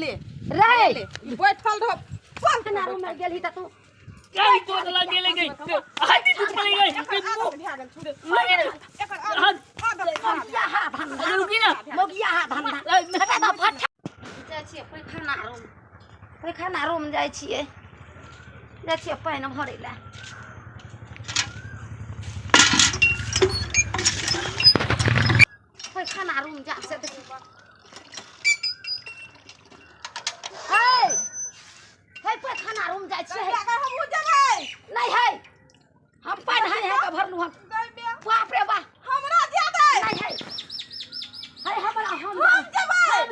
ले रे बैठल रहो खाना रूम में गेली त तू काय तो लगा गेले गई हाथी तू चले गई रुकी ना मोगिया हाथ धंधा हटा द फट जाय छियै पैखाना रूम जाय छियै पानि भरै ला पैखाना रूम जा से देखी हे पैखाना रूम जाय छियै हमहु जेबै नहीं है हम पानि है का भरलू हम बाप रे बा हमरा दे दे नहीं है हमरा हम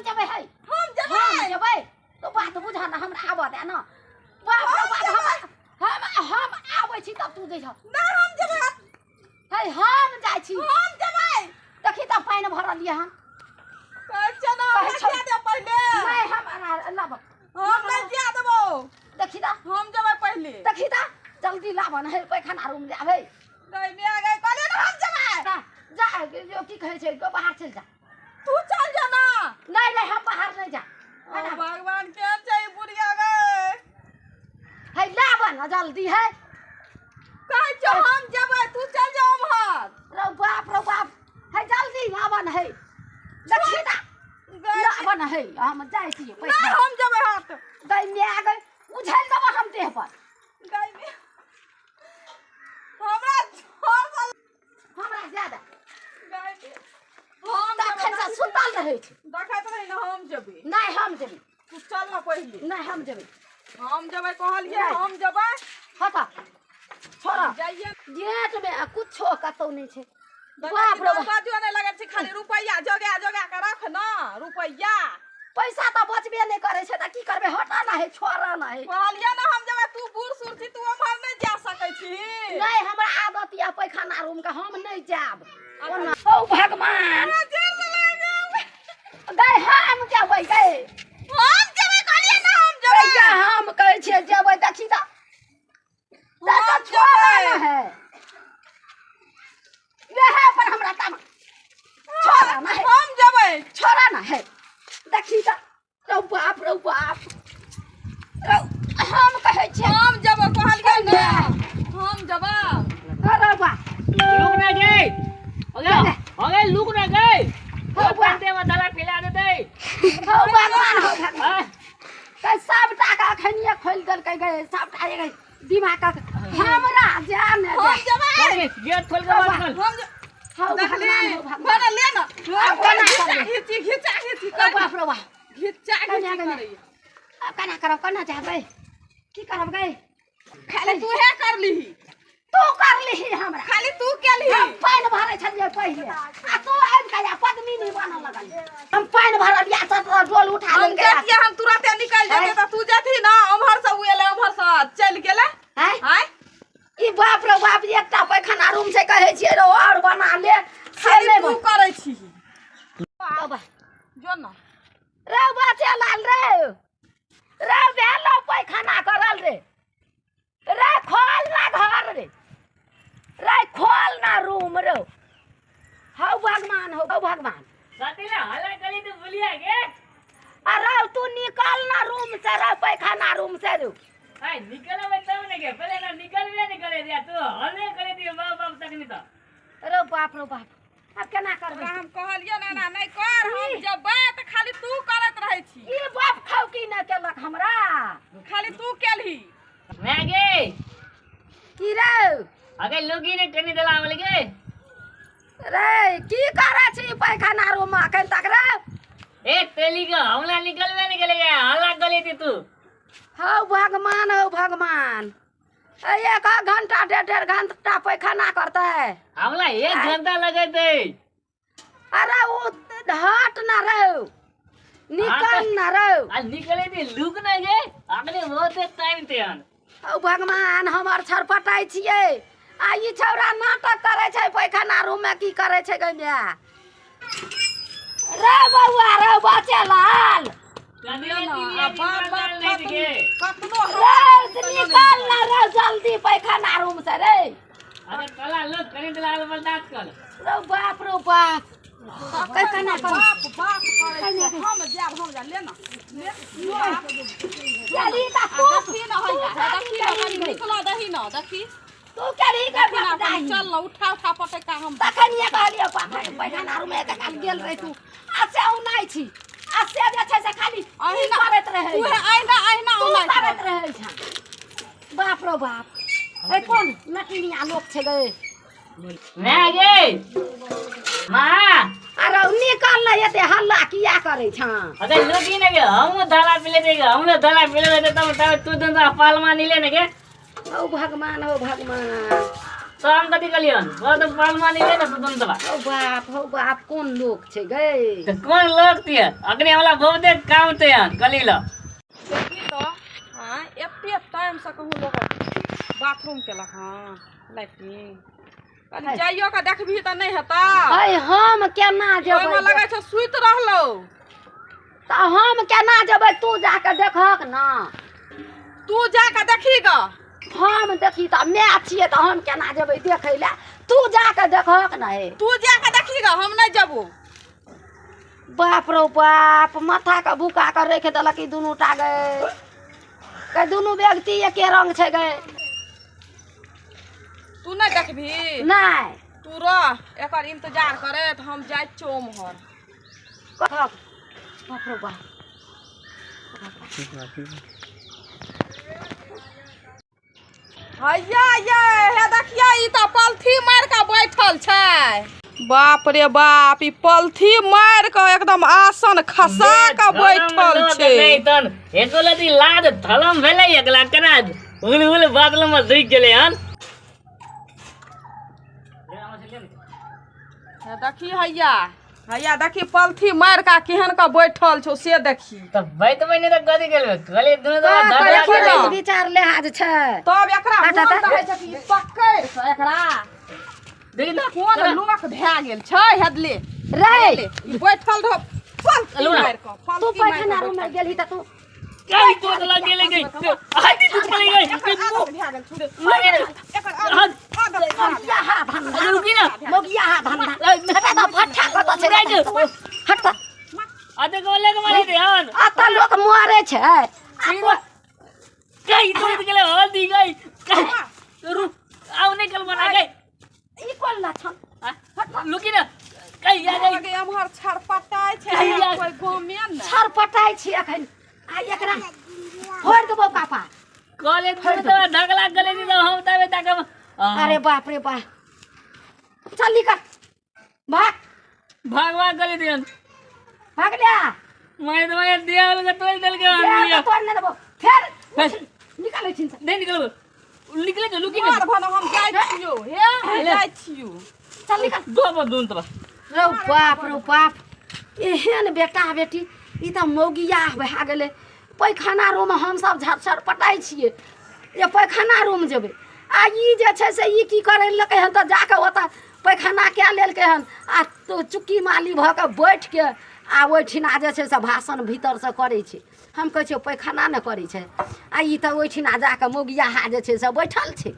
जेबै है हम जेबै तो बात बुझा ना हमरा आबऽ दे ना बाप रे बाप हम आबै छी तब तू दे छ नहीं हम जेबै हम जाय छी हम जेबै देखी त पानि भरल ये हम चना दे दे पहले नहीं हमरा लब हम नहीं दे देबो देखी त हम जेबै पहले देखी त जल्दी लाबन है पैखाना रूम जाबै नहीं में आ गए कहले ना हम जेबै जा जो की कहै छै बाहर चल जा तू चल जा ना नहीं हम बाहर नहीं जा भगवान के चाहिए बुढ़िया गए है लाबन जल्दी है कह जो हम जेबै तू चल जा उमहर रो बाप है जल्दी लाबन है देखी त लाबन है हम जाय छी नहीं हम जेबै हाथ दै में आ गए उझल देब हम देह पर गई में हमरा छोड़ हमरा ज्यादा गई में हम तखन से सुतल रहै छै देखैत रही ना हम जेबै नहीं हम जेबै तू चल ना पहले नहीं हम जेबै कहलिए हम जेबै हटा छोड़ा जाइए जेठ में कुछो कतौ नहीं छै बाप रे बाजो नहीं लगे छै खाली रुपैया जोगा के रख ना रुपैया पैसा तो बचबे नहीं करे छै त की करबे हटा ना है छोड़ा ना है कहलिए ना हम जेबै तू बूढ़ सूढ़ छी तू उमहर नहीं जा सकै छी नहीं हमरा आदत या पैखाना रूम के हम नहीं जाब ओ भगवान गए हम जेबै गए हम जेबै कहलिए ना हम जेबै हम कहै छियै जेबै देखी त हम जेबै है रहे पर हमरा तब छोड़ा ना है हम जेबै छोड़ा ना है देखी त रो बाप हम कहै छियै हम जेबै कहलिए ना हम जेबै रो बा लुक ना गई ओगे लुक ना गई हो बनते मसाला पिला दे दे हो भगवान के सब टाका खनिया खोल दल के गए सब टाका दिमाग का हमरा जान हम जेबै गेट खोल के बात कर हो देखली भगवान बना ले ना अब केना करबे खिचा बाप रे बा खिचा अब केना करब केना जाबै की करब गए खाली तू है कर लीही तू कर लीही हमरा खाली तू केली हम पानि भरै छलिए पहिले आ तू आबि के या पत्नी नहीं बनऽ लगल हम पानि भरल या त डोल उठा हम लेंगे जतिया हम तुरंते निकल जेते त तू जथी ना उमहर से उएले उमहर से चल गेले हैं हाय ई बाप रे बाप एकटा पैखाना रूम से कहै छियै रो और बना ले से खाली नहीं तू करै छी बाबा जो ना रे बच्चा लाल रे भेलो पैखाना करल रे खोल ना घर रे खोल ना रूम रे हौ भगवान साथीला हल्ला करी तो बोलिया के अरे तू निकल ना रूम से रे पैखाना रूम से रे हाय निकल बे तब ने के पहले ना निकले दिया तू हल्ले करे दियो बाप तक नहीं तो रे बाप अब केना करबे हम कहलिए ना नहीं कर हम जेबै त खाली तू करत रहै छी ई बाप खाउ की न केलक हमरा खाली तू केलही मैं गे की रे अगे लोगी ने कनी दला वाले गे रे की करे छी पैखाना रूम में अखन तक रे ए तेली का हमला निकले गया हल्ला गली थी तू हौ भगवान एक घंटा डेढ़ घंटा पैखाना करते हमला 1 घंटा लगे थे अरे वो हट ना रे निकल ना रे निकले थी लुक ना गे अगले बहुत टाइम थे हौ भगवान हमर छरपटाई छियै आ ई छौरा नाटक करे छै पैखाना रूम में की करे छै गैया रे बउआ रे बच्चा लाल निकल ना रे जल्दी पैखाना रूम से रे अरे कला लोग करे दलाल बर्दाश्त कर रो बाप कह कना कर बाप बाप करे छै हम जा ले ना ले चली ता तू देखी ना हैया देखी ना कनी निकला दही ना देखी तू करी के चल ना उठा उठा पटका हम तखनिए कहलिए पैखाना रूम में काल गेल रही तू आ से औ नहीं छी आ से जे छै से खाली अहिना करैत रहे तू आइना आइना तू औ करैत रहे छ बाप रो बाप ए कोन नटनिया लोग छै गे मैं गे माँ अरे निकल ले एते हल्ला किया करे छ अगर लोगी ने के हम दाला पीले देगा हम दाला पीले दे तब तू दिन तो पालमा नहीं लेने के ओ भगवान तो हम कथी कलियन वो तो पालमा नहीं लेने तू दिन तो ओ बाप कोन लोग छै गे तो कौन लोग तिया अग्नि वाला बहुते काम ते कली लो देखी तो हां एते टाइम से कहूं लोग बाथरूम केलक हां लैट्रिन कनी जाइयो का देखबी त नहीं हेता अय हम केना जेबै ओइमे लगै छै सुइत रहलो त हम केना जेबै तू जाके देखक ना तू जाके देखी ग हम देखी त मैं छिए त हम केना जेबै देखै ले तू जाके देखक ना हे तू जाके देखी ग हम नहीं जबू बाप रो बाप माथा का भूका कर रख देलक ई दुनू टा गए के दुनू व्यक्ति एके रंग छै गए तू नहीं देखबी नहीं तू रह एकर इंतजार करे त हम जाय चोमहर कथक बाप रो बाप हैया ये हे देखिए ई त पलथी मार के बैठल छै बाप रे बाप ई पलथी मार के एकदम आसन खसा के बैठल छै नहीं तन एको लदी लाद थलम भेले एकला केना उल उल बादल में दुख गेले हन देखी हैया हैया देखी पलथी मार का केहन का बैठल छौ से देखी तो बैठ बने त कथी गेलबे गले दुनु तो देखी धड़ला ना। विचार लेहाज छै तब एकरा हटा मोन तऽ। रहै छै कि पकड़ से एकरा देखी तो कोन लोक भए गेल छै हेदले रे ई बैठल रह पलथी लूना। मार के तू पलथी मार पैखाना के रूम में गेलही त तू कई तो लग गेले गई हाथी दूध चले गई एकर आदत भए गेल छुड़े लगे एकर आदत मोगिया हा धंधा रुकी ना मोगिया हा धंधा हटा त फटा कत छै हट त आते को ले के मारे दे हन आता लोग मारे छै कई तो गेले हल्दी गई रु आउ निकल बना गई ई कोन ला छ लुकी ना कई आ गई लगे एमहर छड़पटाय छै हैया। कोई गामे न छरपटाई छी एखन आ एकरा फोड़ देबो पापा कॉलेज में तो ढगला गले दी तो हम तबे तक अरे बाप रे बाप चल निकल भाग भगवा गले दियन भाग लिया मैं दियाल का तोड़ दल के आन लिया तोड़ न देबो फेर निकल छिन नहीं निकल निकले तो लुकी मार ना भन हम जाइ छियो हे जाइ छियो चल निकल दो पर दून तबा रो बाप एहन बेटा बेटी ई त मौगिया भए गेलै पैखाना रूम हम सब छरपटाई छियै ये पैखाना रूम जेबै आ ई जे छै से ई की करे लकै हन त जाके ओतऽ पैखाना कए लेलकै हन आ तो चुक्की माली भऽ के बैठ के आ ओहिठिना जे छै से भाषण भीतर से करै छै हम कहै छियै पैखाना ने करै छै आ ई तऽ ओहिठिना जाके मौगिया जे छै से बैठल छै